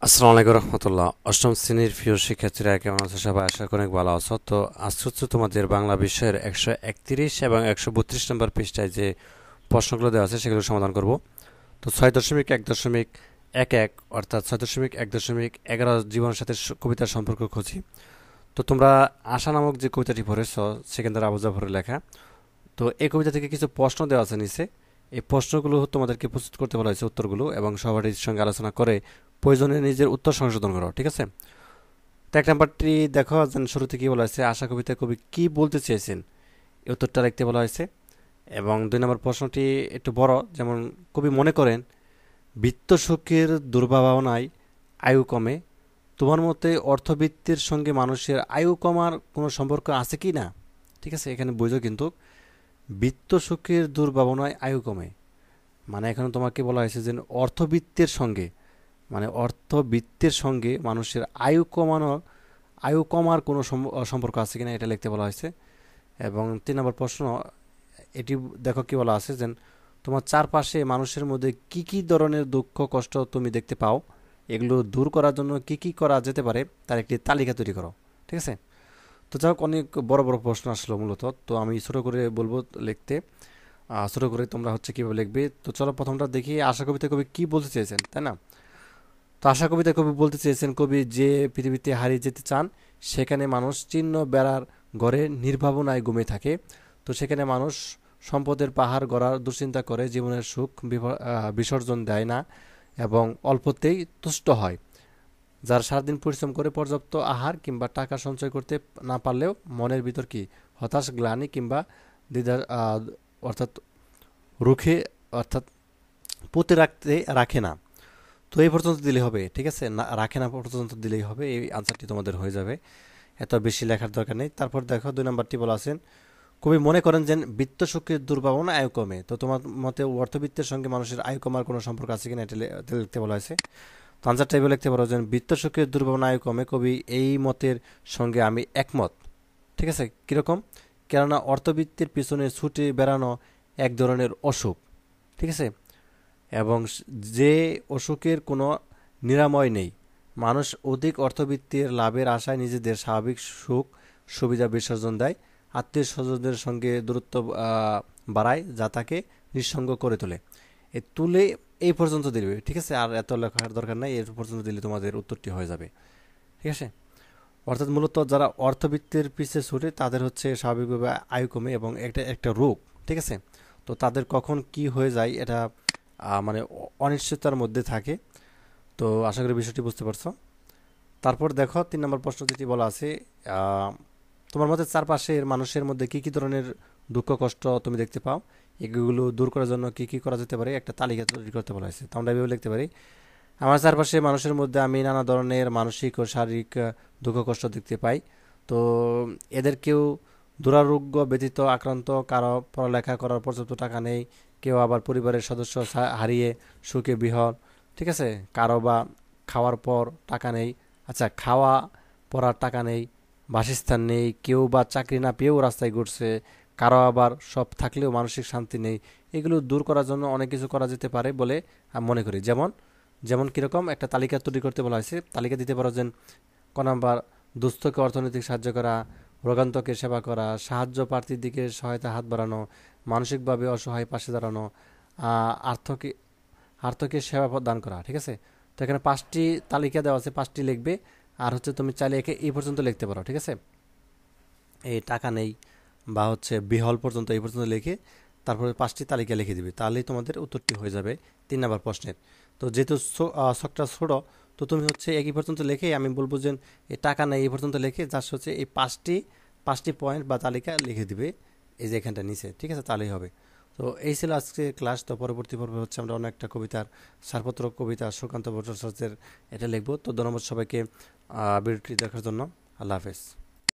আসসালামু আলাইকুম রহমতুল্লাহ। অষ্টম শ্রেণীর প্রিয় শিক্ষার্থীরা কেমন আছো? সবাই আশা করি অনেক ভালো আছো। তো আজ হচ্ছে তোমাদের বাংলা বিষয়ের 131 এবং 132 নম্বর পৃষ্ঠায় যে প্রশ্নগুলো দেওয়া আছে সেগুলো সমাধান করব। তো 6.1.11 অর্থাৎ 6.1.11 জীবনের সাথে কবিতার সম্পর্ক খুঁজি। তো তোমরা আশা নামক যে কবিতাটি পড়েছো সেখান থেকে আবু জাফরের লেখা। তো এই কবিতা থেকে কিছু প্রশ্ন দেওয়া আছে নিচে। এই প্রশ্নগুলো তোমাদেরকে প্রস্তুত করতে বলা হয়েছে, উত্তরগুলো, এবং সবার সঙ্গে আলোচনা করে প্রয়োজনে নিজের উত্তর সংশোধন করো, ঠিক আছে? তো এক নাম্বারটি দেখো, যেন শুরুতে কি বলা হয়েছে, আশা কবিতায় কবি কি বলতে চেয়েছেন, এই উত্তরটা লিখতে বলা হয়েছে। এবং 2 নম্বর প্রশ্নটি একটু বড়, যেমন কবি মনে করেন বৃত্ত সুখের দুর্ভাবনায় আয়ু কমে, তোমার মতে অর্থবৃত্তির সঙ্গে মানুষের আয়ু কমার কোনো সম্পর্ক আছে কি না? ঠিক আছে, এখানে বুঝো কিন্তু বৃত্ত সুখের দুর্ভাবনায় আয়ু কমে, মানে এখানে তোমাকে বলা হয়েছে যে অর্থবৃত্তের সঙ্গে, মানে অর্থবৃত্তের সঙ্গে মানুষের আয়ু কমার কোনো সম্পর্ক আছে কিনা এটা লিখতে বলা হয়েছে। এবং 3 নম্বর প্রশ্ন, এটি দেখো কি বলা আছে যে তোমার চারপাশে মানুষের মধ্যে কি কি ধরনের দুঃখ কষ্ট তুমি দেখতে পাও, এগুলো দূর করার জন্য কি কি করা যেতে পারে তার একটি তালিকা তৈরি করো, ঠিক আছে? তো যাই হোক, অনেক বড় বড় প্রশ্ন আসলো মূলত, তো আমি ছোট করে বলবো লিখতে। ছোট করে তোমরা হচ্ছে কীভাবে লিখবে। তো চলো প্রথমটা দেখি, আশা কবিতা কবি কি বলতে চেয়েছেন, তাই না? তো আশা কবিতা কবি বলতে চেয়েছেন, কবি যে পৃথিবীতে হারিয়ে যেতে চান সেখানে মানুষ চিহ্ন বেড়ার ঘরে নির্ভাবনায় ঘুমিয়ে থাকে। তো সেখানে মানুষ সম্পদের পাহাড় গড়ার দুশ্চিন্তা করে, জীবনের সুখ বিসর্জন দেয় না এবং অল্পতেই তুষ্ট হয়। যার সারাদিন পরিশ্রম করে পর্যাপ্ত আহার কিংবা টাকা সঞ্চয় করতে না পারলেও মনের ভিতর কি হতাশ, গ্লানি কিংবা দ্বিধার অর্থাৎ রুখে অর্থাৎ পুঁতে রাখে না। তো এই পর্যন্ত দিলেই হবে, ঠিক আছে? না, রাখে না পর্যন্ত দিলেই হবে, এই আনসারটি তোমাদের হয়ে যাবে, এত বেশি লেখার দরকার নেই। তারপর দেখো 2 নম্বরটি বলা আছেন, কবি মনে করেন যে বৃত্ত সুখের দুর্ভাবনা আয়ু কমে। তো তোমার মতে অর্থবৃত্তের সঙ্গে মানুষের আয়ু কমার কোনো সম্পর্ক আছে কিনা এটা লিখতে বলা হয়েছে। তো আনসার টাইপে লিখতে পারো যে বৃত্ত সুখের দুর্ভাবনা আয়ু কমে, কবি এই মতের সঙ্গে আমি একমত। ঠিক আছে, কিরকম? কেননা অর্থবৃত্তির পিছনে ছুটে বেড়ানো এক ধরনের অসুখ, ঠিক আছে, এবং যে অসুখের কোনো নিরাময় নেই। মানুষ অধিক অর্থবৃত্তির লাভের আশায় নিজেদের স্বাভাবিক সুখ সুবিধা বিসর্জন দেয়, আত্মীয় স্বজনদের সঙ্গে দূরত্ব বাড়ায়, যা তাকে নিঃসঙ্গ করে তোলে। এ তুলে এই পর্যন্ত দিবে, ঠিক আছে? আর এত লেখার দরকার নাই, এর পর্যন্ত দিলে তোমাদের উত্তরটি হয়ে যাবে, ঠিক আছে? অর্থাৎ মূলত যারা অর্থবৃত্তির পিছিয়ে ছুটে তাদের হচ্ছে স্বাভাবিকভাবে আয়ু কমে এবং একটা একটা রোগ, ঠিক আছে? তো তাদের কখন কি হয়ে যায় এটা মানে অনিশ্চয়তার মধ্যে থাকে। তো আশা করি বিষয়টি বুঝতে পারছো। তারপর দেখো 3 নম্বর প্রশ্ন যেটি বলা আছে, আহ, তোমার মতে চারপাশের মানুষের মধ্যে কি কি ধরনের দুঃখ কষ্ট তুমি দেখতে পাও, এগুলো দূর করার জন্য কি কি করা যেতে পারে একটা তালিকা তৈরি করতে বলা হয়েছে। তো আমরা এভাবে লিখতে পারি, আমার চারপাশে মানুষের মধ্যে আমি নানা ধরনের মানসিক ও শারীরিক দুঃখ কষ্ট দেখতে পাই। তো এদের কেউ দুরারোগ্য ব্যতীত আক্রান্ত, কারো পড়ালেখা করার পর্যাপ্ত টাকা নেই, কেউ আবার পরিবারের সদস্য হারিয়ে সুখে বিহল, ঠিক আছে, কারো বা খাওয়ার পর টাকা নেই, আচ্ছা খাওয়া পড়ার টাকা নেই, বাসস্থান নেই, কেউ বা চাকরি না পেয়েও রাস্তায় ঘুরছে, কারো আবার সব থাকলেও মানসিক শান্তি নেই। এগুলো দূর করার জন্য অনেক কিছু করা যেতে পারে বলে আমি মনে করি। যেমন যেমন কীরকম একটা তালিকা তৈরি করতে বলা হয়েছে, তালিকা দিতে পারো যে ক নাম্বার, দুস্থকে অর্থনৈতিক সাহায্য করা, রোগান্তকে সেবা করা, সাহায্য প্রার্থীর দিকে সহায়তা হাত বাড়ানো, মানসিকভাবে অসহায় পাশে দাঁড়ানো, আর্থকে আর্থকে সেবা দান করা, ঠিক আছে? তো এখানে 5টি তালিকা দেওয়া আছে, 5টি লিখবে। আর হচ্ছে তুমি চাইলে একে এই পর্যন্ত লিখতে পারো, ঠিক আছে? এই টাকা নেই বা হচ্ছে বিহল পর্যন্ত এই পর্যন্ত লিখে তারপরে 5টি তালিকা লিখে দিবে, তাহলেই তোমাদের উত্তরটি হয়ে যাবে 3 নম্বর প্রশ্নের। তো যেহেতু ছকটা ছোট, তো তুমি হচ্ছে একই পর্যন্ত লিখে, আমি বলবো যে এই টাকা নেই এই পর্যন্ত লিখে জাস্ট হচ্ছে এই পাঁচটি পয়েন্ট বা তালিকা লিখে দিবে এই যে এখানটা নিচে, ঠিক আছে? তাহলেই হবে। তো এই ছিল আজকে ক্লাস। তো পরবর্তী পর্বে হচ্ছে আমরা অনেকটা কবিতার সারপত্র কবিতা সুকান্ত ভট্টাচার্যের এটা লিখবো। তো ধন্যবাদ সবাইকে ভিডিওটি দেখার জন্য। আল্লাহ হাফেজ।